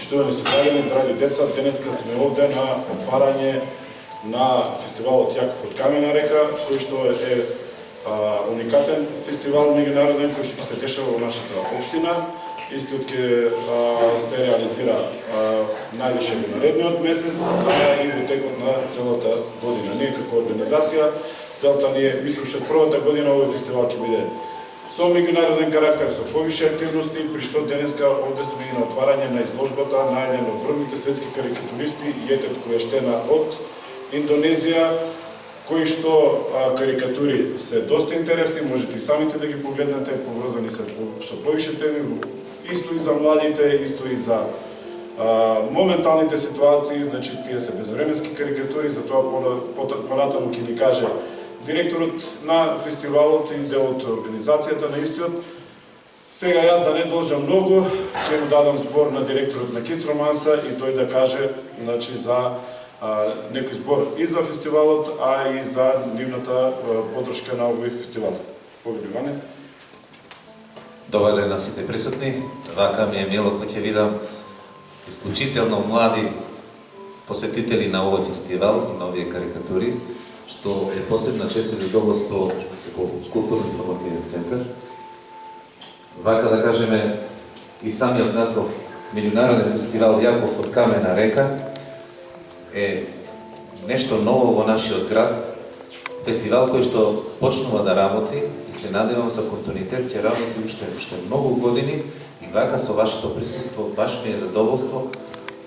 Поштувани сопраѓани, драги деца, денеска сме овде на отварање на фестивалот Јаков од Камена река, кој што е уникатен фестивал меѓународен кој што се дешава во нашата општина. Истиот ќе се реализира највише во наредниот месец, а и во текот на целата година. Ние како организација, целта ни е, мислам што првата година овој фестивал ќе биде со меѓународен карактер, со повише активности, при што денеска овде сме и на отварање на изложбата на еден од врвните светски карикатуристи, Јетет Којаштена од Индонезија, кои што карикатури се доста интересни, можете и самите да ги погледнете, поврзани се со повише теми, исто и за младите, исто и за моменталните ситуации, значи тие се безвременски карикатури, затоа понатаму ќе ни каже директорот на фестивалот и дел од организацијата на истиот. Сега јас да не должам многу, ќе му дадам збор на директорот на Kids Романса и тој да каже значи, за некој збор и за фестивалот, а и за нивната подршка на овој фестивал. Погребане. Добар ден на сите присутни. Вака ми е мило кој ќе видам исклучително млади посетители на овој фестивал и на овие карикатури, што е посебна чест и задоволство како културно-информативен центар. Вака да кажеме и самиот наслов меѓународен фестивал Јаков од Камена река е нешто ново во нашиот град. Фестивал кој што почнува да работи и се надевам со континуитет ќе работи уште многу години и вака со вашето присуство баш ми е задоволство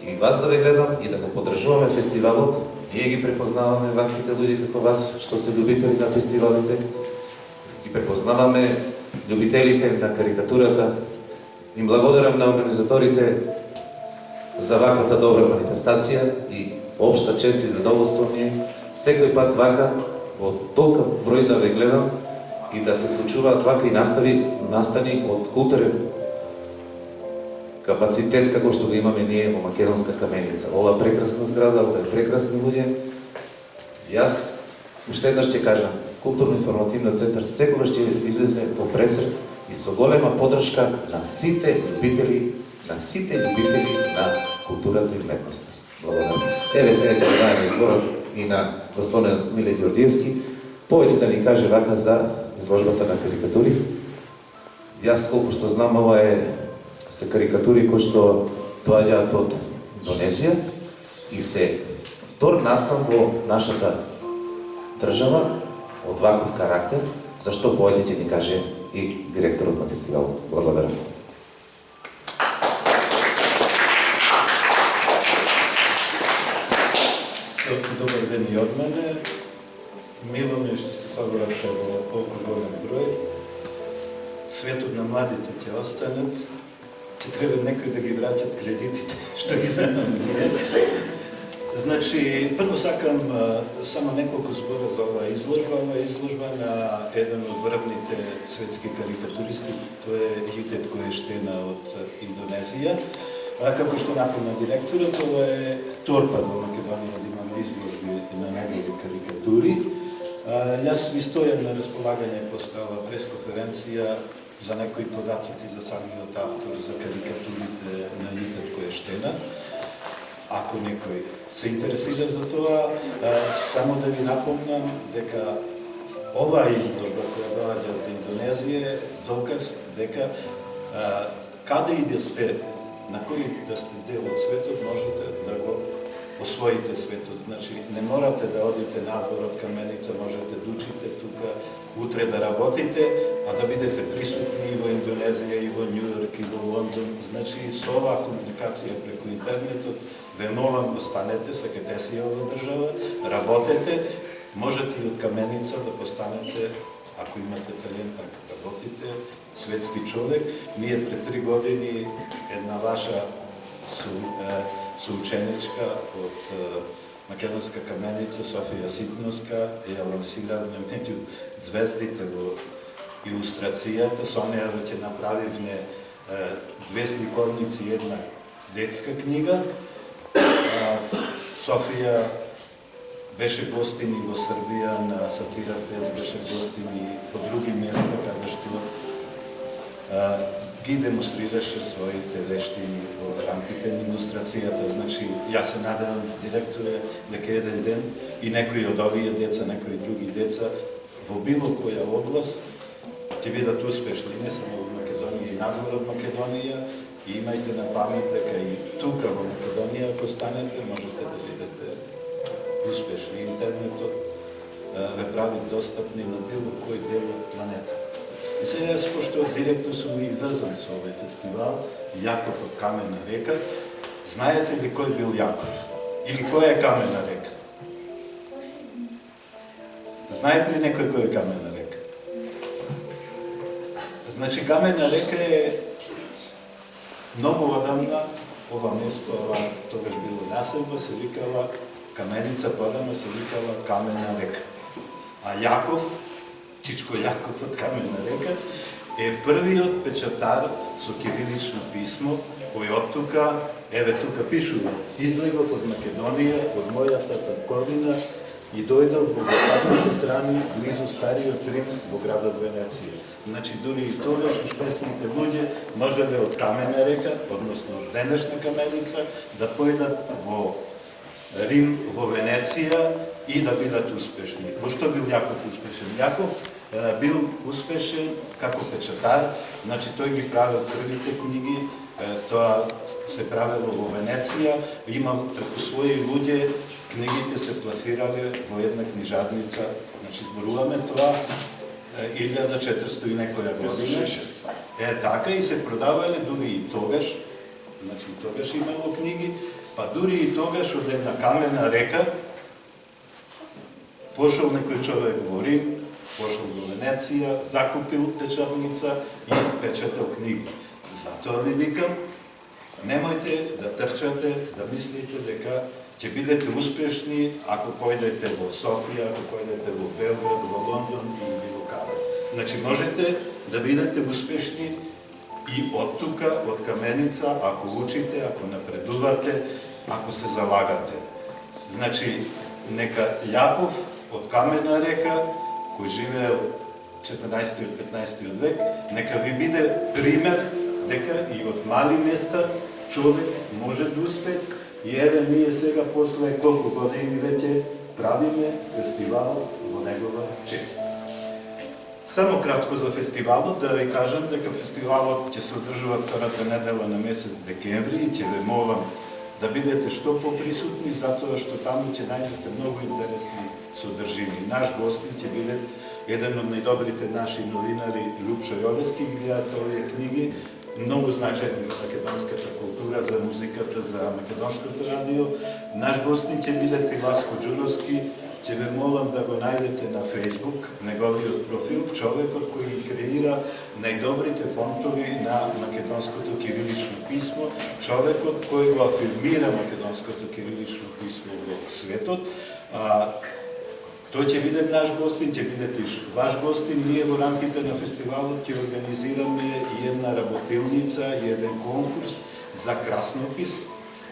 и вас да ве гледам и да го поддржуваме фестивалот. Ние ги препознаваме ваквите луѓе како вас, што се љубители на фестивалите. Ги препознаваме љубителите на карикатурата. Им благодарам на организаторите за ваквата добра манифестација и општа чест и задоволство ми е секој пат вака во толка број да ве гледам и да се случуваат вакви настани од културен капацитет како што го имаме ние во Македонска каменица. Ова прекрасна зграда, овие прекрасни луѓе. Јас уште еднаш ќе кажам, културно-информативниот центар секогаш ќе излезе во пресрет и со голема поддршка на сите љубители на културата и уметноста. Благодарам. Еве сега ќе дадеме зборот и на господин Миле Ѓорѓиевски, повеќе да ни каже вака за изложбата на карикатури. Јас колку што знам, ова се карикатури кои што доаѓаат од Индонезија и се втор настан во нашата држава од ваков карактер, зашто повеќе ќе ни каже и директорот на фестивалот. Благодарам. Добар ден и од мене. Мило ми што се събрахте во толку голем број. Светот на младите ќе останат. Ќе треба некој да ги враќат кредитите што ги земаме ние. Значи, прво сакам само неколку збора за оваа изложба. Оваа изложба на еден од врвните светски карикатуристи, тој е Јетет Којаштена од Индонезија. Како што напомна директорот, ова е втор пат во Македонија да имаме изложби на негови карикатури. Јас ви стојам на располагање после оваа пресконференција за некои податоци за самиот автор, за карикатурите на Јетет Којаштена. Ако некој се интересира за тоа, само да ви напомнам дека оваа изложба која доаѓа од Индонезија е доказ дека каде и да сте, на кој да сте дел од светот, можете да го освоите светот. Значи, не морате да одите надвор од Каменица, можете да учите тука, утре да работите, а да бидете присутни и во Индонезија, и во Њујорк, и во Лондон. Значи, со оваа комуникација преку интернетот, ве молам, останете, сакате си оваа држава, работете, можете и од Каменица да постанете, ако имате талент, ако работите, светски човек. Ние пред 3 години една ваша соученичка од Македонска каменица, Софија Ситноска, ја лансиравме меѓу звездите во илустрацијата. Со неја веќе направивме 2 сликовници и една детска книга. Софија беше гостини во Србија на Сатира Фест, беше гостини по други места каде што ги демонстрираше своите вештини во рамките на илустрацијата. Значи, јас се надевам, директоре, дека еден ден и некои од овие деца, некои други деца, во било која област, ќе бидат успешни, не само во Македонија и надвор од Македонија, и имајте на памет дека и тука во Македонија, ако станете, можете да бидете успешни. Интернетот ве прави достапни на било кој дел од планета. И сега, пошто директно сум и врзан со овој фестивал, Јаков од Камена река, знаете ли кој бил Јаков? Или кој е Камена река? Знаете ли некој кој е Камена река? Значи, Камена река е многу одамна, ова место, тогаш било населба, се викала Каменица, порано се викала Камена река. А Јаков, Чичко Јаков од Камена река, е првиот печатар со кирилично писмо, кој од тука, еве тука пишува, излегов од Македонија, од мојата татковина и дојдов во западните страни, близу стариот Рим, во градот Венеција. Значи, дури и тогаш успешните луѓе можеле од Камена река, односно од денешна Каменица, да појдат во Рим, во Венеција и да бидат успешни. Во што бил Јаков успешен? Јаков бил успешен како печатар, значи тој ги правил првите книги, тоа се правило во Венеција, имам преку своји луѓе, книгите се пласирале во една книжарница, значи зборуваме тоа 1400 и некоја година. Така и се продавале дури и тогаш, значи тогаш имало книги, па дури и тогаш од една Камена река пошол некој човек во Рим, пошол во Венеција, закупил печатница и печатал книги. Затоа ви викам, немојте да трчате, да мислите дека ќе бидете успешни ако појдете во Софија, ако појдете во Белград, во Лондон или било каде. Значи можете да бидете успешни и од тука, од Каменица, ако учите, ако напредувате, ако се залагате. Значи, нека Јаков од Камена река, кој живеел 14-15 век, нека ви биде пример дека и од мали места човек може да успее. И еве ние сега после колку години веќе правиме фестивал во негова чест. Само кратко за фестивалот, да ви кажам дека фестивалот ќе се одржува втората недела на месец декември и ќе ве молам да бидете што поприсутни, затоа што таму ќе најдете многу интересни содржини. Наш гостин ќе биде еден од најдобрите наши новинари, Лјупшо Јовески, ги гледате овие книги, многу значајни за македонската култура, за музиката, за македонското радио. Наш гостин ќе биде Тиласко Ѓуровски, ќе ве молам да го најдете на Фейсбук, неговиот профил, човекот кој ги креира најдобрите фонтови на македонското кирилично писмо, човекот кој го афирмира македонското кирилично писмо во светот. Тој ќе биде наш гостин, ќе бидете ваш гостин. Ние во рамките на фестивалот ќе организираме и една работилница, и еден конкурс за краснопис,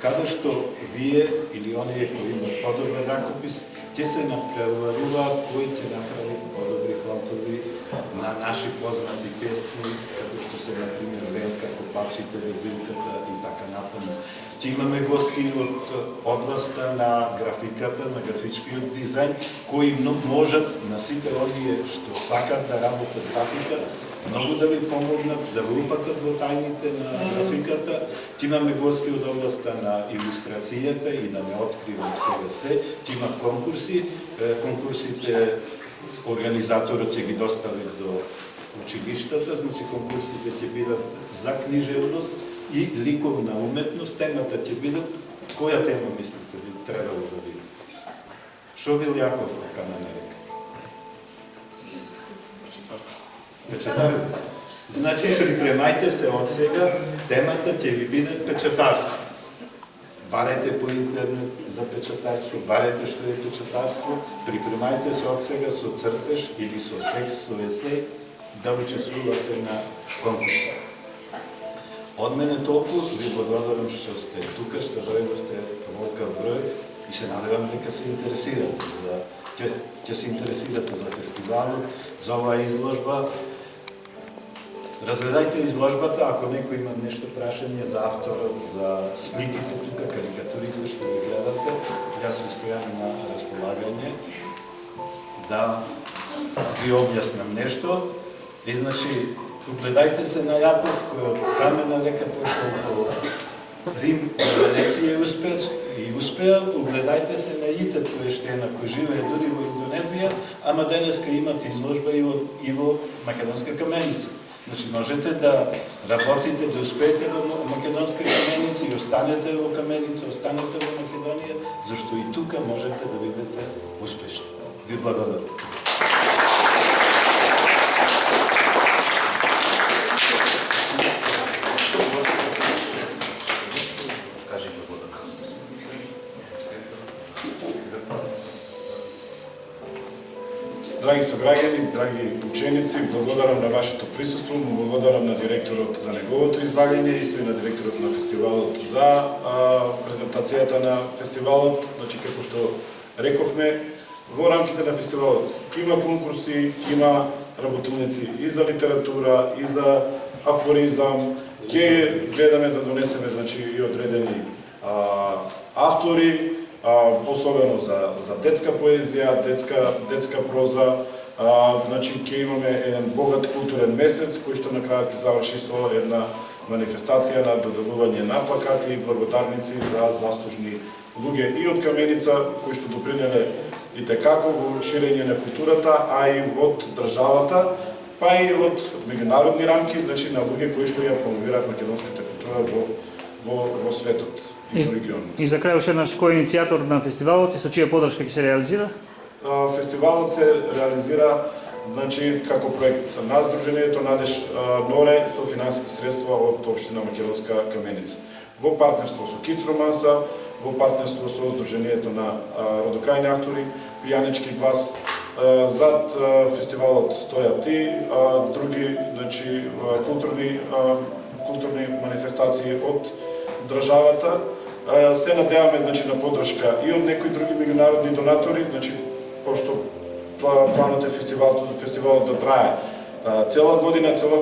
каде што вие или оние кои имат подобен ракопис, ќе се напреваруваат кој ќе направи подобри фонтови на наши познати песни, како што се, например, Ленка, Копачите, Резилката и така натаму. Ќе имаме гости од областта на графиката, на графичкиот дизајн, кои можат на сите оние што сакат да работат графика, многу да ви помогнат, да ви упатат во тајните на графиката. Ќе имаме гости од областта на илустрацијата и да не откривам сега се. Ќе има конкурси. Конкурсите организаторот ќе ги достави до училиштата, значи конкурсите ќе бидат за книжевност и ликовна уметност. Темата ќе бидат, која тема мислите би требало да биде? Шо бил Јаков од Камена река? Печатарство. Значи, припремајте се од сега, темата ќе ви биде печатарство. Барете по интернет за печатарство, барете што е печатарство, припремајте се од сега со цртеж или со текст, со есеј, да учествувате на конкурса. Од мене толку, ви благодарам што сте тука, што дојдовте волкав број и се надевам дека се интересирате ќе се интересирате за фестивалот, за оваа изложба. разгледајте изложбата, ако некој има нешто прашање за авторот, за сликите тука, карикатурите што ги гледате, јас ви стојам на располагање да ви објаснам нешто. И значи, угледајте се на Јаков, кој од Камена река пошел во Рим, Венеција и успеал, угледајте се на Итет, кој што е на кој живее дури во Индонезија, ама денеска имате изложба и во Македонска каменица. Значи, можете да работите, да успеете во Македонска каменица и останете во каменица, останете во Македонија, зашто и тука можете да бидете успешни. Ви благодарам. Драги сограѓани, драги ученици, благодарам на вашето присуство, му благодарам на директорот за неговото излагање, исто и на директорот на фестивалот за презентацијата на фестивалот. Значи, како што рековме, во рамките на фестивалот ќе има конкурси, ќе има работилници и за литература, и за афоризам, ќе гледаме да донесеме, значи, и одредени автори, особено за детска поезија, детска проза. Значи, ќе имаме еден богат културен месец, кој што на крајот ќе заврши со една манифестација на доделување на плакати и благодарници за заслужни луѓе и од Каменица, кои што допринеле и текако во ширење на културата, а и од државата, па и од меѓународни рамки, значи на луѓе кои што ја промовираат македонската култура во светот. И за крај уште еднаш, кој е иницијатор на фестивалот и со чија поддршка ќе се реализира? Фестивалот се реализира, значи, како проект на Сдруженијето Надеж Норе со финансиски средства од Општина Македонска Каменица. Во партнерство со Kids Романса, во партнерство со Сдруженијето на родокрајни автори, Јанички глас. Зад фестивалот стојат и други, значи, културни манифестации од државата. Се надеваме, значи, на поддршка и од некои други меѓународни донатори, значи, пошто планот е фестивалот да трае цела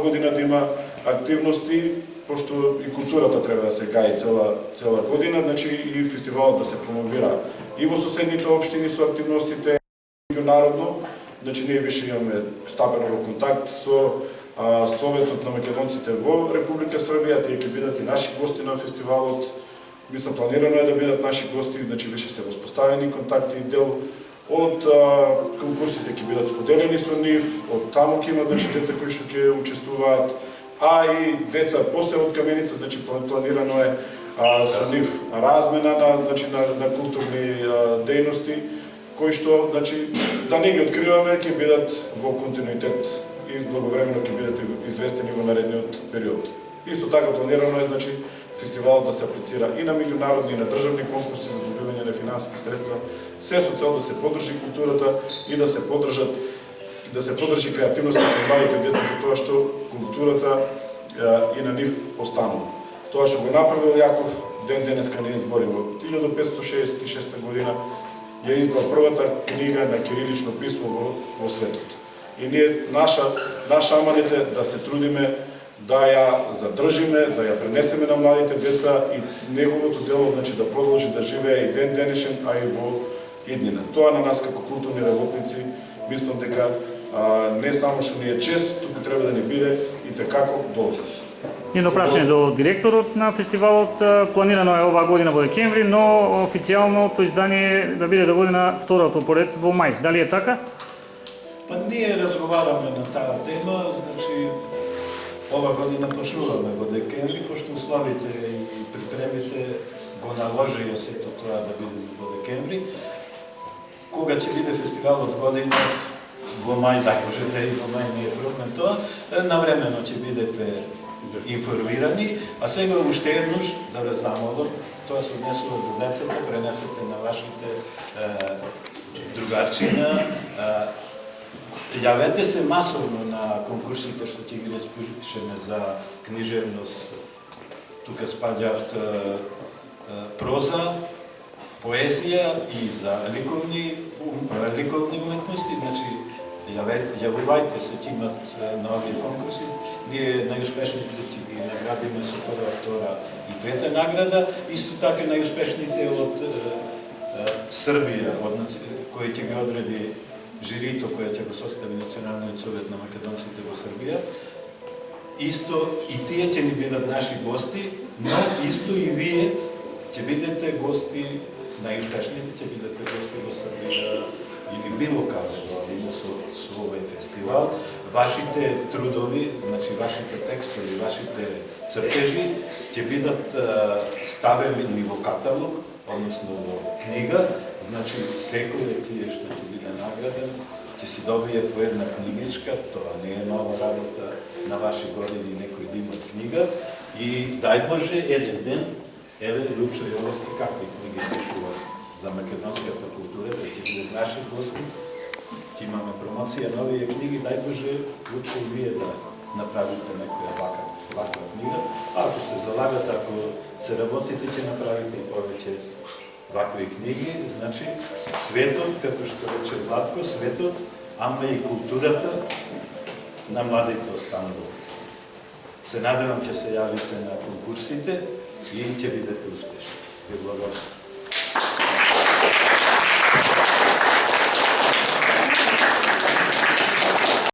година да има активности, пошто и културата треба да се гаи цела година, значи и фестивалот да се промовира и во соседните општини со активностите меѓународно. Значи, ние више имаме стабилен контакт со Советот на македонците во Република Србија, тие ќе бидат и наши гости на фестивалот. Мислам, планирано е да бидат наши гости, значи више се воспоставени контакти, дел од конкурсите ќе бидат споделени со нив, од таму ќе има, значи, деца кои што ќе учествуваат, а и деца после од Каменица, значи планирано е со нив размена на културни дејности, кои што, значи, да не ги откриваме, ќе бидат во континуитет и благовремено ќе бидат известени во наредниот период. Исто така планирано е, значи, фестивалот да се аплицира и на меѓународни и на државни конкурси за добивање на финансиски средства, се со цел да се поддржи културата и да се поддржи креативноста на младите деца за тоа што културата и на нив останува. Тоа што го направил Јаков, денеска не избори во 1566 година, ја издал првата книга на кирилично писмо во светот. И ние, наша аманет е да се трудиме да ја задржиме, да ја пренесеме на младите деца и неговото дело, значи, да продолжи да живее и ден денешен, а и во иднина. Тоа на нас како културни работници, мислам дека не само што ни е чест, туку треба да ни биде и текако должност. Едно прашање до директорот на фестивалот. Планирано е оваа година во декември, но официјалното издание да биде доводена второто поред во мај. Дали е така? Па ние разговараме на таа тема, значи ова година почнуваме во декември, пошто условите и припремите го наложија сето тоа да биде во декември. Кога ќе биде фестивалот година, во мај, да кажете, и во мај не е проблем тоа, навремено ќе бидете информирани, а сега уште еднаш да ве замолам, тоа се однесува за децата, пренесете на вашите другарчиња. Јавете се масовно на конкурсите што ќе ги распишеме за книжевност. Тука спаѓаат проза, поезија и за ликовни уметности. Значи, Јавувајте се, ќе имат на овие конкурси. Ние најуспешните ќе ги наградиме со прва, втора и трета награда. Исто така најуспешните од Србија, кој ќе ги одреди жирито кој ќе го состави Националниот совет на македонците во Србија. Исто и тие ќе ни бидат наши гости, но исто и вие ќе бидете гости, најуспешните ќе бидете гости во Србија или било каде со овој фестивал. Вашите трудови, значи вашите текстови, вашите цртежи ќе бидат ставени во каталог, односно во книга. Значи секој тие што ќе биде награден ќе си добие по една книгичка, тоа не е нова работа на ваши години некој да има книга. И дај Боже еден ден, еве Лјупчо Јовевски какви книги пишува за македонската култура, да ќе бидат наши гости. Ќе имаме промоција на овие книги, дај Боже Лјупчо и вие да направите некоја ваква книга. Ако се залагате, ако се работите, ќе направите и повеќе вакви книги. Значи, светот, како што рече Владко, светот, ама и културата на младите остануваат. Се надевам ќе се јавите на конкурсите и ќе бидете успешни. Ви благодарам.